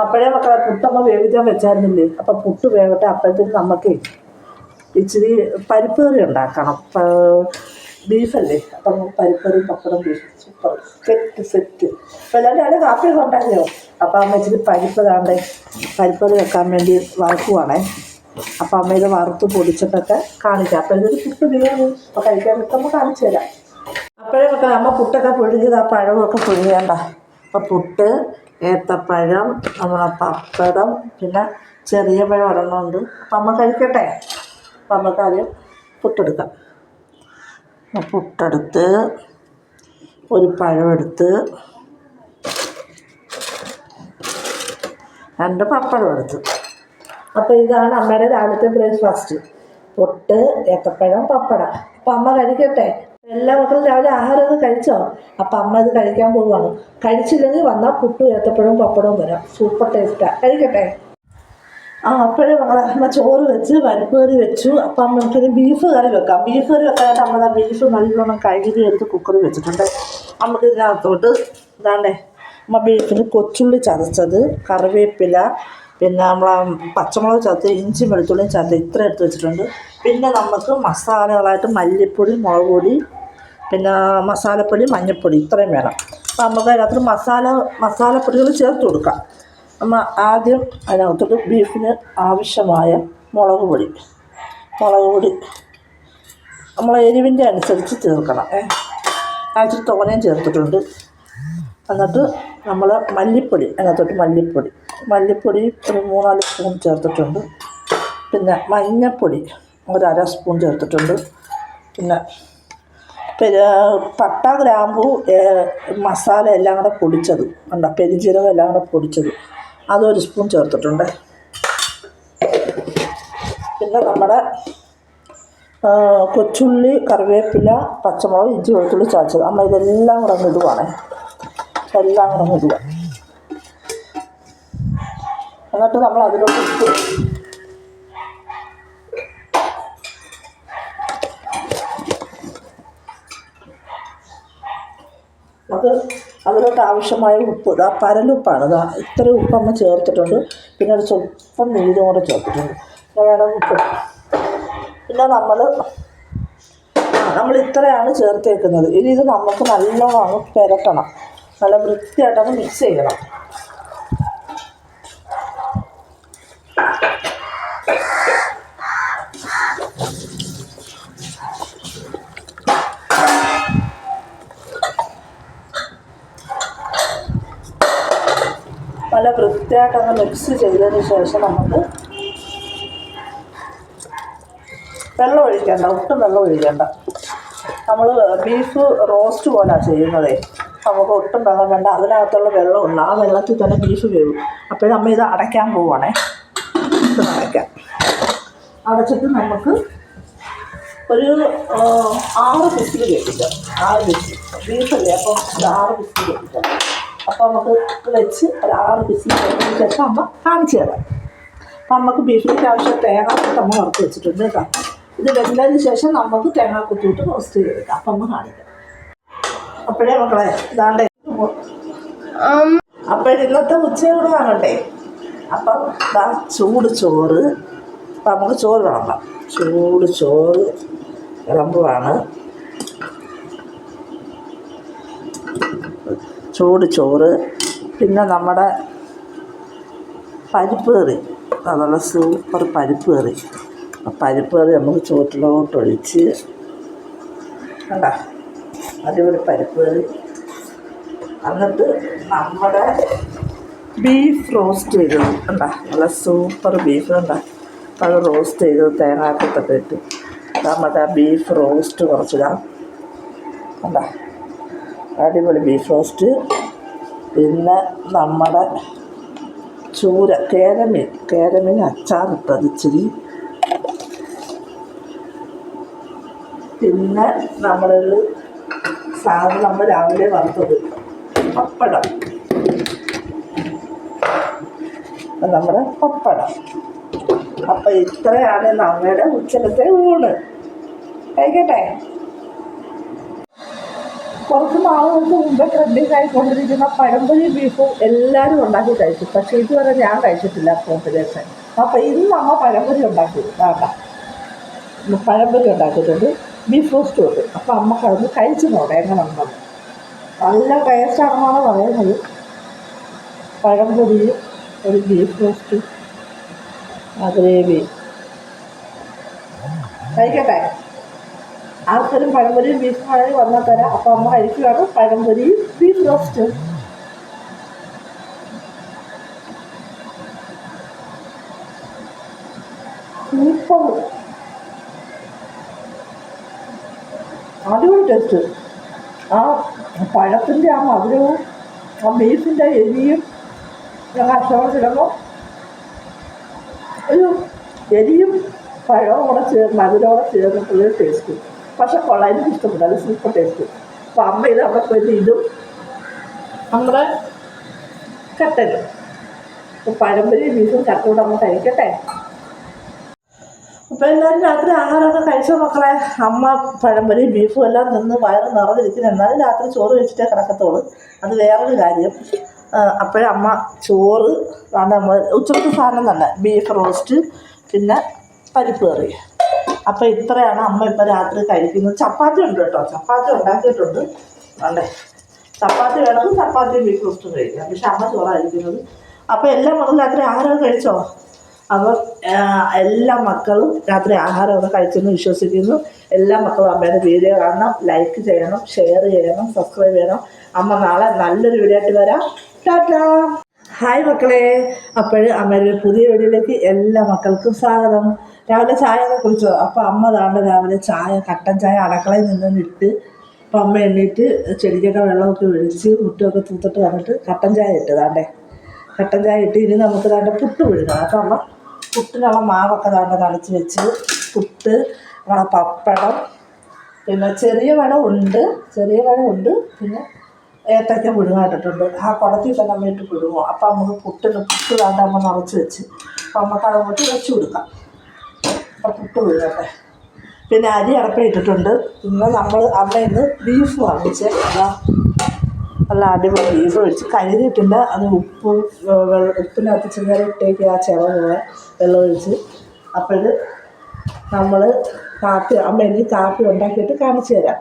അപ്പോഴേ മക്കളെ പുട്ടമ്മ വേവിക്കാൻ വെച്ചായിരുന്നില്ലേ. അപ്പം പുട്ട് വേവട്ടെ. അപ്പോഴത്തേക്ക് നമുക്ക് ഇച്ചിരി പരിപ്പ് കറി ഉണ്ടാക്കണം. ബീഫല്ലേ, അപ്പം പരിപ്പ് കറി പപ്പടം ബീഫ് സൂപ്പർ സെറ്റ്. അപ്പോൾ എല്ലാവരും കാപ്പിയൊക്കെ ഉണ്ടാക്കിയോ? അപ്പം അമ്മ ഇച്ചിരി പരിപ്പ് താണ്ടേ പരിപ്പ് കറി വെക്കാൻ വേണ്ടി വറുക്കുവാണേ. അപ്പം അമ്മ ഇത് വറുത്ത് പൊടിച്ചിട്ടൊക്കെ കാണിക്കാം. അപ്പോൾ ഇതൊരു പുട്ട് ബിരിയാണി അപ്പോൾ കഴിക്കാൻ നിൽക്കുമ്പോൾ കാണിച്ചു തരാം. അപ്പോഴേ മക്കളെ അമ്മ പുട്ടൊക്കെ പൊഴിഞ്ഞത് ആ പഴമൊക്കെ പൊഴിയേണ്ട. അപ്പം പുട്ട്, ഏത്തപ്പഴം, നമ്മളെ പപ്പടം, പിന്നെ ചെറിയ പഴം ഒരെണ്ണമുണ്ട്. അപ്പം അമ്മ കഴിക്കട്ടെ. അപ്പം നമുക്കാദ്യം പുട്ടെടുക്കാം. പുട്ടെടുത്ത് ഒരു പഴമെടുത്ത് 2 പപ്പടം എടുത്ത്. അപ്പോൾ ഇതാണ് അമ്മയുടെ രാവിലത്തെ ബ്രേക്ക്ഫാസ്റ്റ്. പുട്ട്, ഏത്തപ്പഴം, പപ്പടം. അപ്പം അമ്മ കഴിക്കട്ടെ. എല്ലാ മക്കളും രാവിലെ ആഹാരമൊക്കെ കഴിച്ചോ? അപ്പം അമ്മ ഇത് കഴിക്കാൻ പോവുകയാണ്. കഴിച്ചില്ലെങ്കിൽ വന്നാൽ പുട്ടും ഏത്തപ്പഴവും പപ്പടവും തരാം. സൂപ്പർ ടേസ്റ്റാണ്. കഴിക്കട്ടെ. അപ്പോഴേ മക്കളെ അമ്മ ചോറ് വെച്ച് പരിപ്പ് കറി വെച്ചു. അപ്പം നമുക്കിത് ബീഫ് കറി വെക്കാം. ബീഫ് കറി വെക്കാനായിട്ട് അമ്മ ബീഫ് നല്ലോണം കഴുകി എടുത്ത് കുക്കറിൽ വെച്ചിട്ടുണ്ട്. നമുക്ക് ഇതിനകത്തോട്ട് ഇതാണ്ടേ അമ്മ ബീഫിന് കൊച്ചുള്ളി ചതച്ചത്, കറിവേപ്പില, പിന്നെ നമ്മൾ പച്ചമുളക് ചതച്ച്, ഇഞ്ചി വെളുത്തുള്ളിയും ചതച്ച് ഇത്ര എടുത്ത് വെച്ചിട്ടുണ്ട്. പിന്നെ നമുക്ക് മസാലകളായിട്ട് മല്ലിപ്പൊടി, മുളക് പൊടി, പിന്നെ മസാലപ്പൊടി, മഞ്ഞൾപ്പൊടി ഇത്രയും വേണം. അപ്പം നമുക്ക് അതിനകത്ത് മസാലപ്പൊടികൾ ചേർത്ത് കൊടുക്കാം. നമ്മൾ ആദ്യം അതിനകത്തോട്ട് ബീഫിന് ആവശ്യമായ മുളക് പൊടി നമ്മൾ എരിവിൻ്റെ അനുസരിച്ച് ചേർക്കണം. അതിൽ തോനയും ചേർത്തിട്ടുണ്ട്. എന്നിട്ട് നമ്മൾ മല്ലിപ്പൊടി അതിനകത്തോട്ട് മല്ലിപ്പൊടി ഒരു 3-4 സ്പൂൺ ചേർത്തിട്ടുണ്ട്. പിന്നെ മഞ്ഞൾപ്പൊടി ഒരു 1/2 സ്പൂൺ ചേർത്തിട്ടുണ്ട്. പിന്നെ പട്ട, ഗ്രാമ്പൂ, മസാല എല്ലാം കൂടെ പൊടിച്ചത് ഉണ്ട്, പെരുംജീരകം എല്ലാം കൂടെ പൊടിച്ചത് അതൊരു സ്പൂൺ ചേർത്തിട്ടുണ്ട്. പിന്നെ നമ്മുടെ കൊച്ചുള്ളി, കറിവേപ്പില, പച്ചമുളക്, ഇഞ്ചി വെളുത്തുള്ളി ചതച്ചത് അമ്മ ഇതെല്ലാം കൂടെ അങ്ങ് ഇടുവാണേ. എല്ലാം കൂടെ അങ്ങ് ഇടുക. എന്നിട്ട് നമ്മൾ അതിലോട്ട് ഇട്ട് നമുക്ക് അതിലോട്ട് ആവശ്യമായ ഉപ്പ്, ഇതാ പരലുപ്പാണ്. ഇതാ ഇത്ര ഉപ്പ് അമ്മ ചേർത്തിട്ടുണ്ട്. പിന്നെ ഒരു സ്വല്പം നീരും കൂടെ ചേർത്തിട്ടുണ്ട്. വേണം ഉപ്പ്. പിന്നെ നമ്മൾ ഇത്രയാണ് ചേർത്തേക്കുന്നത്. ഇനി ഇത് നമുക്ക് നല്ലോണം അങ്ങ് പുരട്ടണം. നല്ല വൃത്തിയായിട്ടങ്ങ് മിക്സ് ചെയ്യണം. നല്ല വൃത്തിയായിട്ടങ്ങ് മിക്സ് ചെയ്തതിന് ശേഷം നമുക്ക് വെള്ളം ഒഴിക്കേണ്ട, ഒട്ടും വെള്ളം ഒഴിക്കേണ്ട. നമ്മൾ ബീഫ് റോസ്റ്റ് പോലെയാണ് ചെയ്യുന്നത്. നമുക്ക് ഒട്ടും വെള്ളം വേണ്ട. അതിനകത്തുള്ള വെള്ളമുണ്ട്, ആ വെള്ളത്തിൽ തന്നെ ബീഫ് വേവും. അപ്പോഴമ്മ ഇത് അടയ്ക്കാൻ പോവുകയാണേ. അടച്ചിട്ട് നമുക്ക് ഒരു 6 വിസിൽ കേൾപ്പിക്കാം. 6 വിസിൽ ബീഫല്ലേ, അപ്പം 6 വിസിൽ കേൾപ്പിക്കാം. അപ്പോൾ നമുക്ക് വെച്ച് ഒരു 6 വിസിൽ കഴിഞ്ഞതിന് ശേഷം അമ്മ കാണിച്ചു തരാം. അപ്പം നമുക്ക് ബീഫിലേക്ക് ആവശ്യം തേങ്ങാക്കൊത്ത് അമ്മ വറുത്ത് വെച്ചിട്ടുണ്ട് കേട്ടോ. ഇത് വെന്തതിന് ശേഷം നമുക്ക് തേങ്ങാക്കൊത്തിട്ട് റോസ്റ്റ് ചെയ്തെടുക്കാം. അപ്പം അമ്മ കാണിക്കാം. അപ്പോഴേ മക്കളെ ഇതാണ്ടേ ഇന്നത്തെ ഉച്ചയോട് കാണട്ടെ. അപ്പം ഇതാ ചൂട് ചോറ്. അപ്പം നമുക്ക് ചോറ് വിളമ്പാം. ചൂട് ചോറ് വിളമ്പുവാണ്. ചൂട് ചോറ്, പിന്നെ നമ്മുടെ പരിപ്പ് കറി, അതുള്ള സൂപ്പർ പരിപ്പ് കറി. പരിപ്പ് കറി നമുക്ക് ചോറ്റിലോട്ടൊഴിച്ച് കണ്ട അടിപൊളി പരിപ്പ് കറി. എന്നിട്ട് നമ്മുടെ ബീഫ് റോസ്റ്റ് ചെയ്തത് കണ്ട, നല്ല സൂപ്പർ ബീഫ് കണ്ട. അപ്പം അത് റോസ്റ്റ് ചെയ്തത് തേങ്ങാക്കൊത്തൊക്കെ ഇട്ട് നമ്മുടെ ബീഫ് റോസ്റ്റ് കുറച്ചിടാം കണ്ട, അടിപൊളി ബീഫ് റോസ്റ്റ്. പിന്നെ നമ്മുടെ ചൂര, കേരമീൻ അച്ചാറിട്ടത് ഇച്ചിരി. പിന്നെ നമ്മളൊരു സാധനം നമ്മൾ രാവിലെ വറുത്തത് പപ്പടം, നമ്മുടെ പപ്പടം. അപ്പം ഇത്രയാണ് നമ്മുടെ ഉച്ചക്കത്തെ ഊണ്. കഴിക്കട്ടെ. കുറച്ച് നാളുകൾക്ക് മുമ്പേ ട്രെൻഡിങ് ആയിക്കൊണ്ടിരിക്കുന്ന പഴംപൊരി ബീഫും എല്ലാവരും ഉണ്ടാക്കി കഴിച്ചു. പക്ഷേ ഇതുവരെ ഞാൻ കഴിച്ചിട്ടില്ല കോമ്പിനേഷൻ. അപ്പോൾ ഇന്ന് അമ്മ പഴംപൊരി ഉണ്ടാക്കി വേണ്ട പഴംപൊരി ഉണ്ടാക്കിയിട്ടുണ്ട്, ബീഫ് റോസ്റ്റും ഉണ്ട്. അപ്പോൾ അമ്മക്ക് അതൊന്ന് കഴിച്ചു നോക്കാം എങ്ങനെ ഉണ്ടെന്ന്. നല്ല ടേസ്റ്റാണെന്നാണ് പറയുന്നത്. പഴംപൊരിയും ഒരു ബീഫ് റോസ്റ്റും ഗ്രേവി കഴിക്കട്ടെ. ആർക്കൊരു പഴംപൊരിയും ബീഫും ആണെങ്കിൽ വന്നാൽ തരാം. അപ്പോൾ അമ്മ കഴിക്കുകയാണ് പഴംപൊരിയും ബീഫ് റോസ്റ്റും. സൂപ്പർ, അടിപൊളി ടേസ്റ്റ്. ആ പഴത്തിൻ്റെ ആ മധുരവും ആ ബീഫിൻ്റെ എരിയും ഞാൻ കഷ്ടപ്പെട്ട് ചിലപ്പോൾ ഒരു എരിയും പഴവും കൂടെ മധുരമോടെ ചേർന്നിട്ടുള്ളൊരു ടേസ്റ്റ്. പക്ഷെ കൊള്ളാം, എനിക്ക് ഇഷ്ടപ്പെട്ടു. അത് സൂപ്പർ ടേസ്റ്റ്. അപ്പോൾ അമ്മ ഇത് അവിടെ പോയിട്ട് ഇതും നമ്മുടെ കട്ടനും പഴംപൊരി ബീഫും കട്ടോട് അമ്മ കഴിക്കട്ടെ. അപ്പോൾ എല്ലാവരും രാത്രി ആഹാരമൊക്കെ കഴിച്ചോ മക്കളെ? അമ്മ പഴംപൊരി ബീഫും എല്ലാം നിന്ന് വയറ് നിറഞ്ഞിരിക്കുന്നു. എന്നാലും രാത്രി ചോറ് കഴിച്ചിട്ടേ കിടക്കത്തുള്ളൂ, അത് വേറൊരു കാര്യം. അപ്പോഴേ അമ്മ ചോറ് നമ്മൾ ഉച്ചയ്ക്ക് സാധനം തന്നെ ബീഫ് റോസ്റ്റ് പിന്നെ പരിപ്പ് കറി. അപ്പോൾ ഇത്രയാണ് അമ്മ ഇപ്പോൾ രാത്രി കഴിക്കുന്നത്. ചപ്പാത്തി ഉണ്ട് കേട്ടോ, ചപ്പാത്തി ഉണ്ടാക്കിയിട്ടുണ്ട്. വേണ്ടേ, ചപ്പാത്തി വേണമെങ്കിൽ ചപ്പാത്തിയും ബീഫ് റോസ്റ്റും കഴിക്കാം. പക്ഷെ അമ്മ ചോറാണ് കഴിക്കുന്നത്. അപ്പോൾ എല്ലാ മക്കളും രാത്രി ആഹാരമൊക്കെ കഴിച്ചോ? അപ്പോൾ എല്ലാ മക്കളും രാത്രി ആഹാരമൊക്കെ കഴിച്ചെന്ന് വിശ്വസിക്കുന്നു. എല്ലാ മക്കളും അമ്മയുടെ വീഡിയോ കാണണം, ലൈക്ക് ചെയ്യണം, ഷെയർ ചെയ്യണം, സബ്സ്ക്രൈബ് ചെയ്യണം. അമ്മ നാളെ നല്ലൊരു വീഡിയോ ആയിട്ട് വരാം. ടാറ്റാ. ഹായ് മക്കളെ, അപ്പോഴും അമ്മയുടെ പുതിയ വീഡിയോയിലേക്ക് എല്ലാ മക്കൾക്കും സ്വാഗതം. രാവിലെ ചായ ഒക്കെ കുടിച്ചോ? അപ്പോൾ അമ്മ താണ്ട് രാവിലെ ചായ, കട്ടൻ ചായ അടുക്കളയിൽ നിന്നിട്ട് അപ്പോൾ അമ്മ എണ്ണീറ്റ് ചെടിക്കൊക്കെ വെള്ളമൊക്കെ ഒഴിച്ച് മുറ്റമൊക്കെ തൂത്തിട്ട് വന്നിട്ട് കട്ടൻ ചായ ഇട്ട് താണ്ടേ കട്ടൻ ചായ ഇട്ട് ഇനി നമുക്ക് താണ്ട് പുട്ട് പിഴുകണം. അപ്പോൾ അമ്മ പുട്ടിനുള്ള മാവൊക്കെ താണ്ട് നനച്ച് വെച്ച് പുട്ട്, നമ്മളെ പപ്പടം, പിന്നെ ചെറിയ പഴം ഉണ്ട്, പിന്നെ ഏത്തയ്ക്ക പുഴുങ്ങായിട്ടിട്ടുണ്ട്. ആ കുളത്തിൽ തന്നെ അമ്മ ഇട്ട് പുഴുങ്ങും. അപ്പോൾ നമുക്ക് പുട്ട് താണ്ട് അമ്മ നിറച്ച് വെച്ച് അപ്പോൾ നമുക്ക് അതങ്ങോട്ട് വെച്ച് കൊടുക്കാം. അപ്പോൾ പുട്ട് പുഴുകട്ടെ. പിന്നെ അരി അടപ്പയിട്ടിട്ടുണ്ട്. പിന്നെ അമ്മ ഇന്ന് ബീഫ് വാങ്ങിച്ച് അതാ നല്ല അടിപൊളി ബീഫ് മേടിച്ച് കഴുകിയിട്ടുണ്ട്. അത് ഉപ്പിനകത്ത് ചെറുതായി ഇട്ടേക്ക് ആ ചിറ പോലെ വെള്ളം ഒഴിച്ച്. അപ്പോൾ നമ്മൾ അമ്മ എനിക്ക് കാപ്പി ഉണ്ടാക്കിയിട്ട് കാണിച്ചു തരാം.